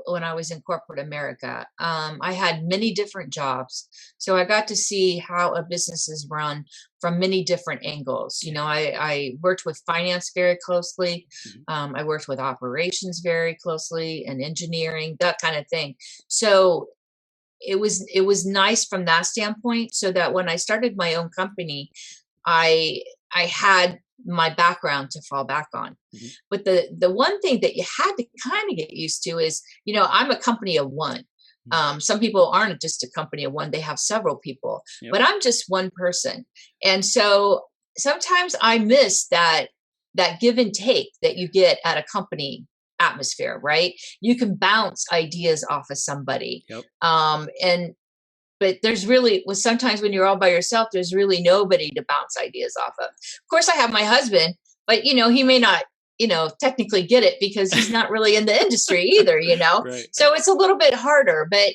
when I was in corporate America. I had many different jobs. So I got to see how a business is run from many different angles. I worked with finance very closely. Mhm. I worked with operations very closely and engineering, that kind of thing. So it was nice from that standpoint, so that when I started my own company, I I had my background to fall back on. Mhm. But the one thing that you had to kind of get used to is, I'm a company of one. Mhm. Some people aren't just a company of one; they have several people. Yep. But I'm just one person, and so sometimes I miss that give and take that you get at a company atmosphere, right? You can bounce ideas off of somebody. Yep. And but there's really, well, sometimes when you're all by yourself, there's really nobody to bounce ideas off of. Of course, I have my husband, but he may not, technically get it because he's not really in the industry either. Right. So it's a little bit harder, but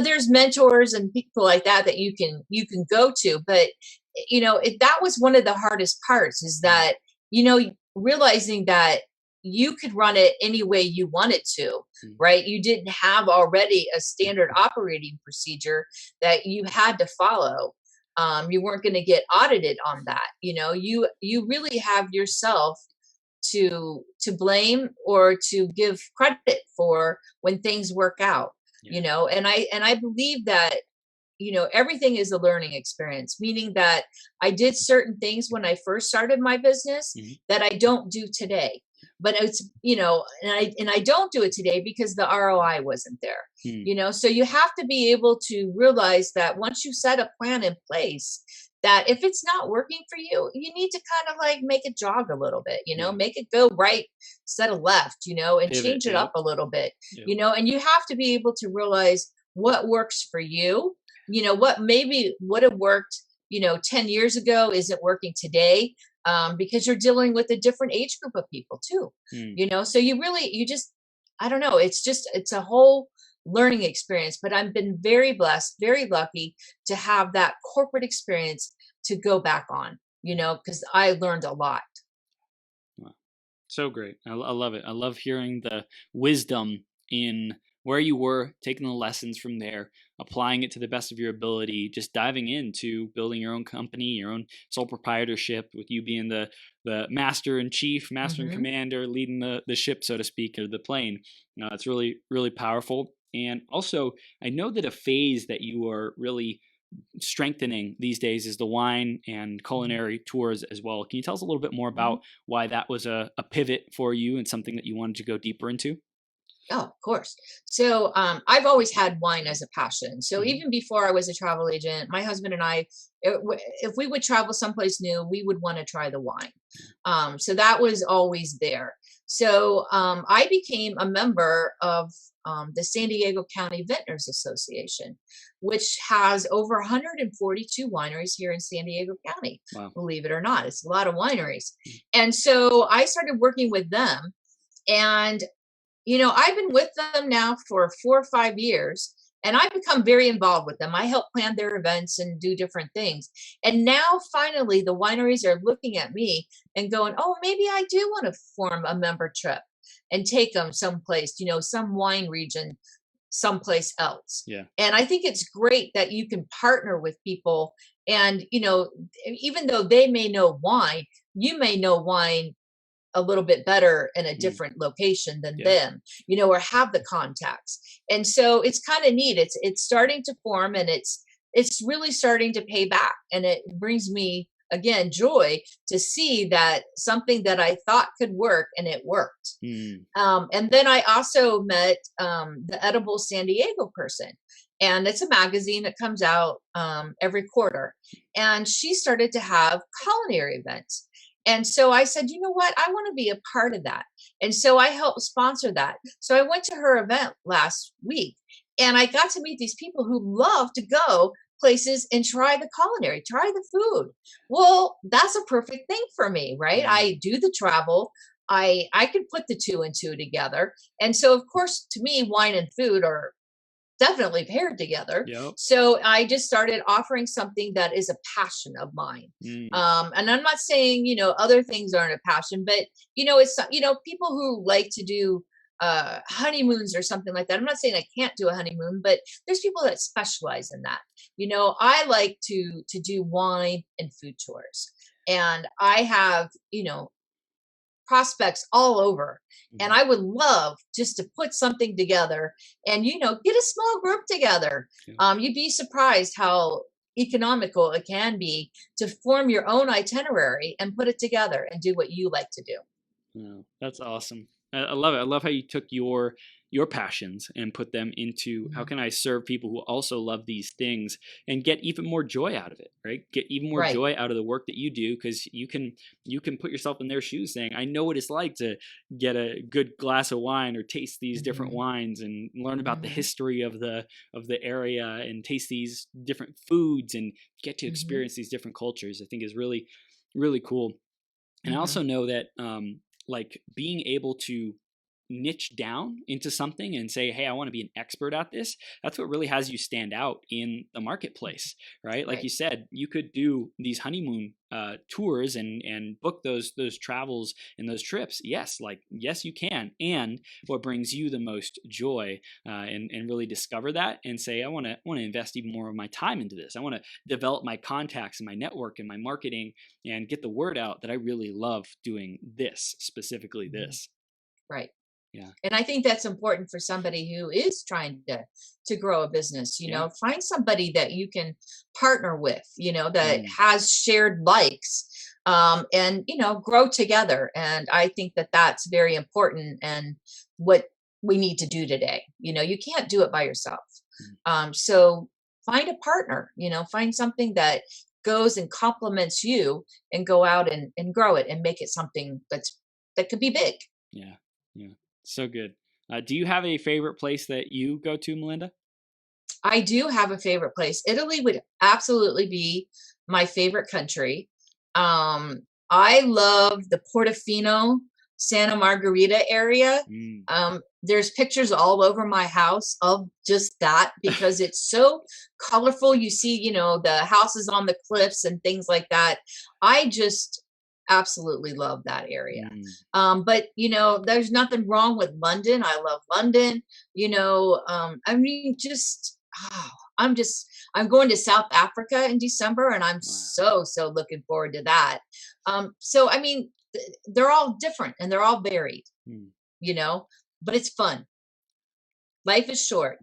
there's mentors and people like that you can go to. But that was one of the hardest parts, is that, realizing that you could run it any way you wanted to, right? You didn't have already a standard operating procedure that you had to follow. You weren't going to get audited on that. You really have yourself to blame or to give credit for when things work out. Yeah. And I believe that everything is a learning experience, meaning that I did certain things when I first started my business that I don't do today. But it's, and I don't do it today because the ROI wasn't there. So you have to be able to realize that once you set a plan in place, that if it's not working for you, you need to kind of like make it jog a little bit, make it go right instead of left, and Pivot, change it yep. up a little bit, Yep. and you have to be able to realize what works for you. What maybe would have worked, 10 years ago isn't working today, because you're dealing with a different age group of people too. So I don't know. It's a whole learning experience, but I've been very blessed, very lucky to have that corporate experience to go back on, because I learned a lot. Wow. So great. I love it. I love hearing the wisdom in where you were, taking the lessons from there, applying it to the best of your ability, just diving into building your own company, your own sole proprietorship, with you being the master in chief, master and commander, leading the ship, so to speak, or the plane. It's really, really powerful. And also, I know that a phase that you are really strengthening these days is the wine and culinary tours as well. Can you tell us a little bit more about why that was a pivot for you and something that you wanted to go deeper into? Oh, of course. So I've always had wine as a passion. So even before I was a travel agent, my husband and I, if we would travel someplace new, we would want to try the wine. So that was always there. So I became a member of the San Diego County Vintners Association, which has over 142 wineries here in San Diego County. Wow. Believe it or not, it's a lot of wineries. And so I started working with them. And I've been with them now for 4 or 5 years, and I've become very involved with them. I help plan their events and do different things. And now finally the wineries are looking at me and going, oh, maybe I do want to form a member trip and take them someplace, some wine region, someplace else. Yeah. And I think it's great that you can partner with people. And, even though they may know wine, you may know wine a little bit better in a different location than them, or have the contacts. And so it's kind of neat. It's starting to form, and it's really starting to pay back. And it brings me, again, joy to see that something that I thought could work, and it worked. And then I also met the Edible San Diego person. And it's a magazine that comes out every quarter. And she started to have culinary events. And so I said, you know what? I want to be a part of that. And so I helped sponsor that. So I went to her event last week, and I got to meet these people who love to go places and try the culinary, try the food. Well, that's a perfect thing for me, right? I do the travel. I could put the two and two together. And so, of course, to me, wine and food are definitely paired together. Yep. So I just started offering something that is a passion of mine. And I'm not saying, other things aren't a passion, but, it's, people who like to do honeymoons or something like that. I'm not saying I can't do a honeymoon, but there's people that specialize in that. I like to do wine and food tours, and I have, prospects all over. And I would love just to put something together and, get a small group together. You'd be surprised how economical it can be to form your own itinerary and put it together and do what you like to do. Yeah, that's awesome. I love it. I love how you took your your passions and put them into how can I serve people who also love these things and get even more joy out of it, right? Get even more Right. joy out of the work that you do, because you can put yourself in their shoes saying, I know what it's like to get a good glass of wine or taste these different Hmm. wines and learn about the Hmm. history of the area and taste these different foods and get to Hmm. experience these different cultures. I think is really, really cool. And I Hmm. also know that like being able to niche down into something and say, hey, I want to be an expert at this, that's what really has you stand out in the marketplace, right? Like Right. you said, you could do these honeymoon tours and book those travels and those trips. Yes, like yes you can. And what brings you the most joy, and really discover that and say, I want to invest even more of my time into this. I want to develop my contacts and my network and my marketing and get the word out that I really love doing this, specifically Mhm. this. Right. Yeah. And I think that's important for somebody who is trying to grow a business. Yeah. Find somebody that you can partner with, that Mm. has shared likes, and grow together. And I think that that's very important, and what we need to do today. You can't do it by yourself. Mm. So find a partner. Find something that goes and complements you, and go out and grow it and make it something that could be big. Yeah. Yeah. So good. Do you have a favorite place that you go to, Melinda? I do have a favorite place. Italy would absolutely be my favorite country. I love the Portofino, Santa Margherita area. Mm. There's pictures all over my house of just that because it's so colorful. You see, the houses on the cliffs and things like that. I just absolutely love that area. Mm. But there's nothing wrong with London. I love London. I mean, oh, I'm going to South Africa in December, and I'm Wow. so looking forward to that. So I mean, they're all different and they're all varied, Mm. you know, but it's fun. Life is short.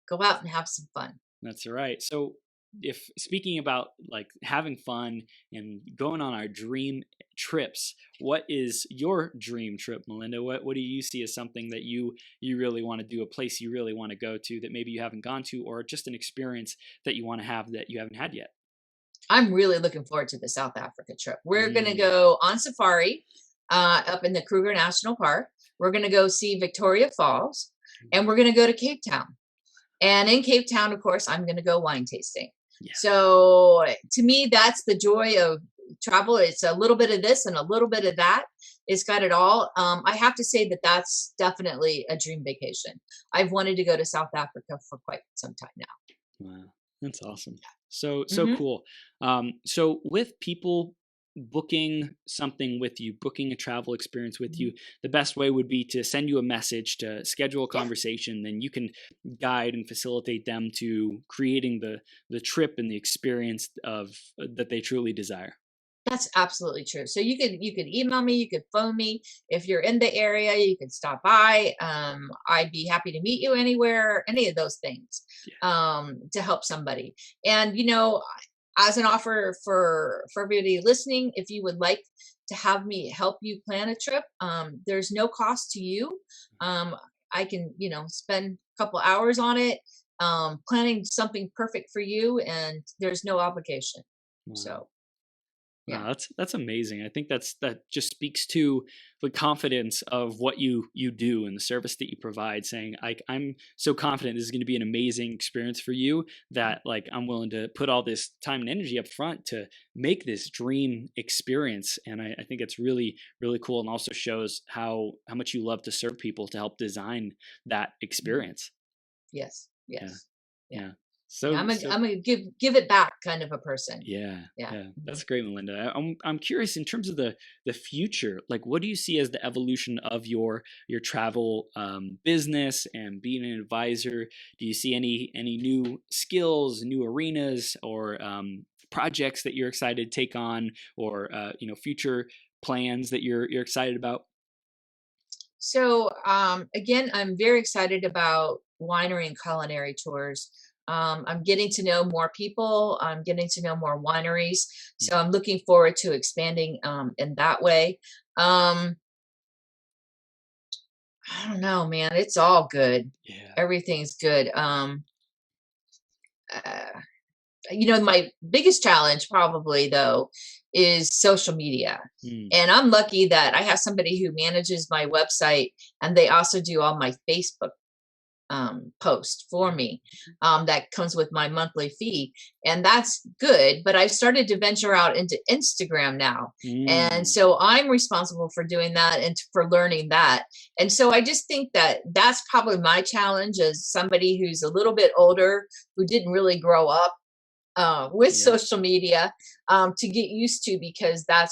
Go out and have some fun. That's right. So, if speaking about like having fun and going on our dream trips, what is your dream trip, Melinda? What do you see as something that you really want to do, a place you really want to go to that maybe you haven't gone to, or just an experience that you want to have that you haven't had yet? I'm really looking forward to the South Africa trip. We're going to Mm. go on safari up in the Kruger National Park. We're going to go see Victoria Falls, and we're going to go to Cape Town. And in Cape Town, of course, I'm going to go wine tasting. Yes. So to me, that's the joy of travel. It's a little bit of this and a little bit of that. It's got it all. I have to say that that's definitely a dream vacation. I've wanted to go to South Africa for quite some time now. Wow, that's awesome. So Hmm. cool. So with people booking something with you, booking a travel experience with you, the best way would be to send you a message, to schedule a Yeah. conversation. Then you can guide and facilitate them to creating the trip and the experience of that they truly desire. That's absolutely true. So you could email me, you could phone me if you're in the area. You could stop by. I'd be happy to meet you anywhere, any of those things, Yeah. to help somebody. And as an offer for everybody listening, if you would like to have me help you plan a trip, there's no cost to you. Um, I can spend a couple hours on it, planning something perfect for you, and there's no obligation. Wow. So Wow, yeah. that's amazing. I think that just speaks to the confidence of what you do and the service that you provide. Saying, I'm so confident this is going to be an amazing experience for you that like I'm willing to put all this time and energy up front to make this dream experience. And I think it's really, really cool, and also shows how much you love to serve people to help design that Mhm. experience. Yes, Yeah, yes, yeah, yeah. yeah. So I'm a so I'm a give it back kind of a person. Yeah, Yeah. yeah, Mhm. that's great, Melinda. I'm curious in terms of the future. Like, what do you see as the evolution of your travel business and being an advisor? Do you see any new skills, new arenas, or projects that you're excited to take on, or future plans that you're excited about? So again, I'm very excited about winery and culinary tours. I'm getting to know more people. I'm getting to know more wineries. So I'm looking forward to expanding in that way. Um, I don't know, man. It's all good. Yeah. Everything's good. Uh, my biggest challenge probably though is social media. Mm, And I'm lucky that I have somebody who manages my website and they also do all my Facebook post for yeah. me, that comes with my monthly fee, and that's good. But I've started to venture out into Instagram now, and Mm, so I'm responsible for doing that and for learning that. And so I just think that that's probably my challenge as somebody who's a little bit older, who didn't really grow up with yeah. social media, to get used to, because that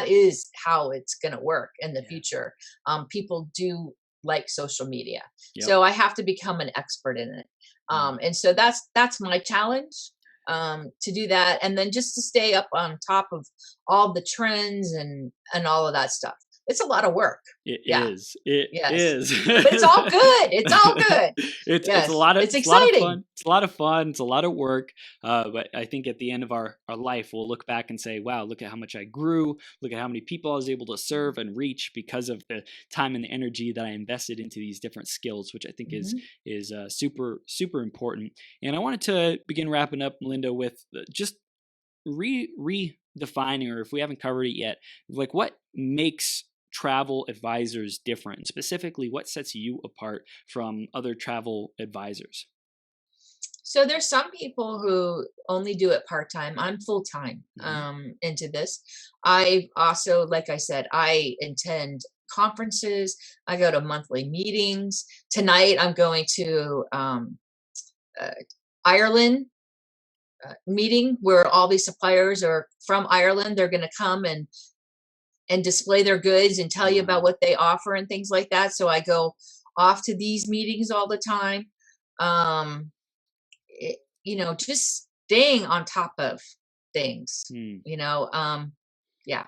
is how it's going to work in the Yeah. future. People do like social media, Yep. so I have to become an expert in it. Mm. And so that's my challenge, to do that, and then just to stay up on top of all the trends and all of that stuff. It's a lot of work. It Yeah. is. It Yes. is. But it's all good. It's all good. It's a Yes. lot of It's it's a lot of exciting. fun. It's a lot of fun. It's a lot of work. But I think at the end of our life, we'll look back and say, "Wow, look at how much I grew. Look at how many people I was able to serve and reach because of the time and the energy that I invested into these different skills," which I think Hmm. is super super important. And I wanted to begin wrapping up, Melinda, with just redefining, or if we haven't covered it yet, like what makes travel advisors different, and specifically what sets you apart from other travel advisors. So there's some people who only do it part-time. I'm full-time Hmm. into this. I also, like I said, I attend conferences. I go to monthly meetings. Tonight I'm going to uh, Ireland meeting where all these suppliers are from Ireland. They're going to come and display their goods and tell you about Wow. what they offer and things like that. So I go off to these meetings all the time. Um, just staying on top of things, Hmm. you know. Yeah,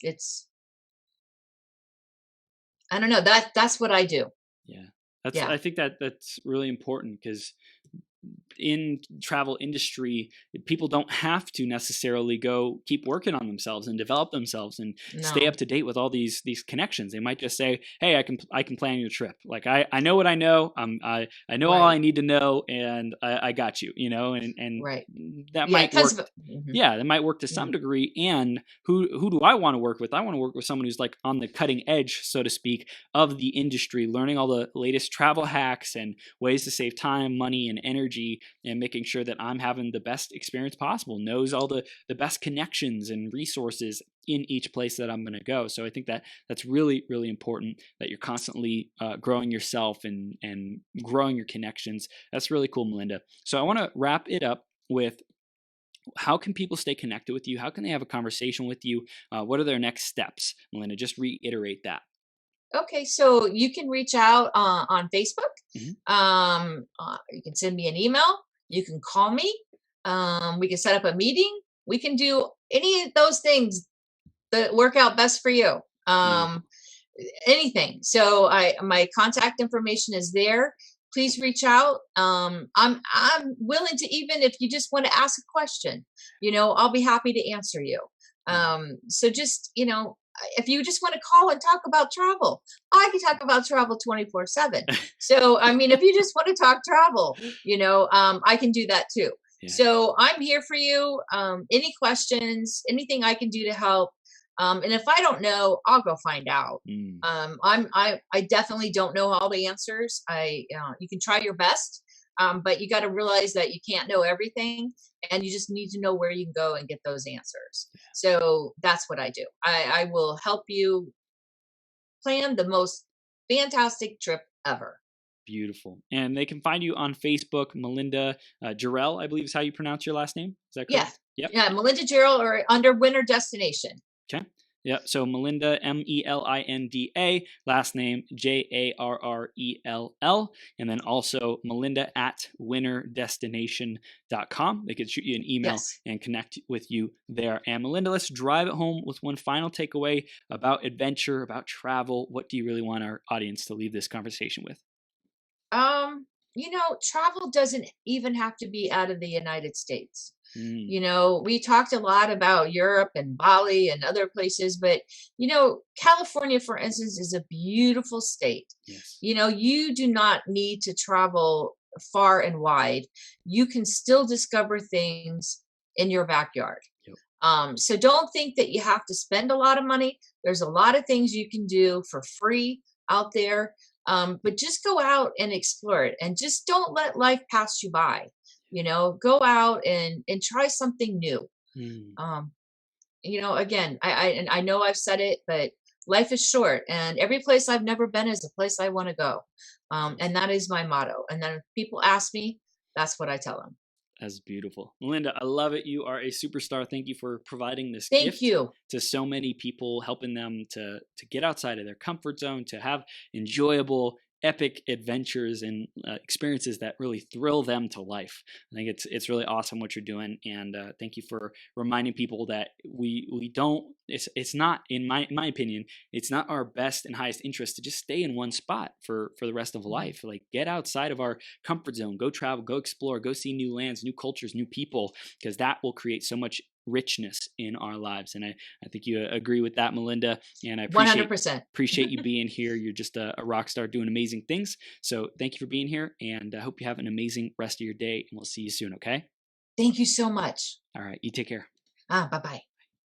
it's, I don't know, that's what I do. Yeah, that's Yeah. I think that's really important because in travel industry, people don't have to necessarily go keep working on themselves and develop themselves and stay up No. to date with all these connections. They might just say, "Hey, I can plan your trip. Like I know what I know. I know all I Right. need to know, and I got you. And Right. that Yeah, might work. because mhm, Yeah, that might work to some mhm, degree. And who do I want to work with? I want to work with someone who's like on the cutting edge, so to speak, of the industry, learning all the latest travel hacks and ways to save time, money, and energy, and making sure that I'm having the best experience possible, knows all the best connections and resources in each place that I'm going to go. So I think that that's really, really important that you're constantly growing yourself and growing your connections. That's really cool, Melinda. So I want to wrap it up with how can people stay connected with you? How can they have a conversation with you? What are their next steps? Melinda, just reiterate that. okay, so you can reach out on Facebook. Hmm. You can send me an email. You can call me. We can set up a meeting. We can do any of those things that work out best for you. Beautiful. Anything. So my contact information is there. Please reach out. I'm willing to, even if you just want to ask a question, I'll be happy to answer you. Yeah. So just, if you just want to call and talk about travel, I can talk about travel 24/7. So I mean, if you just want to talk travel, I can do that too. Yeah. So I'm here for you. Any questions, anything I can do to help. And if I don't know, I'll go find out. Mm. I definitely don't know all the answers. You can try your best, but you got to realize that you can't know everything, and you just need to know where you can go and get those answers. So that's what I do. I will help you plan the most fantastic trip ever. Beautiful. And they can find you on Facebook, Melinda Jarrell, I believe is how you pronounce your last name. Is that Yeah, correct? Yep. yeah, Melinda Jarrell or under Winter Destination. Okay. Yep. So Melinda, Melinda, last name Jarrell, and then also Melinda at winnerdestination.com. They could shoot you an email Yes. and connect with you there. And Melinda, let's drive it home with one final takeaway about adventure, about travel. What do you really want our audience to leave this conversation with? Um, Travel doesn't even have to be out of the United States. Mm, We talked a lot about Europe and Bali and other places, but California, for instance, is a beautiful state. yes. You do not need to travel far and wide. You can still discover things in your backyard. Yep. So don't think that you have to spend a lot of money. There's a lot of things you can do for free out there. But just go out and explore it, and just don't let life pass you by. Go out and try something new. Mm. Um, again, I know I've said it, but life is short, and every place I've never been is a place I want to go. And that is my motto. And then if people ask me, that's what I tell them. That's beautiful. Melinda, I love it. You are a superstar. Thank you for providing this Thank gift you. to so many people, helping them to get outside of their comfort zone, to have enjoyable, epic adventures and experiences that really thrill them to life. I think it's really awesome what you're doing, and thank you for reminding people that we don't. It's not, in my opinion, it's not our best and highest interest to just stay in one spot for the rest of Mhm. life. Like, get outside of our comfort zone, go travel, go explore, go see new lands, new cultures, new people, because that will create so much richness in our lives. And I think you agree with that, Melinda. And I appreciate 100%. appreciate you being here. You're just a rock star doing amazing things. So thank you for being here, and I hope you have an amazing rest of your day. And we'll see you soon. Okay. Thank you so much. All right. You take care. Bye bye.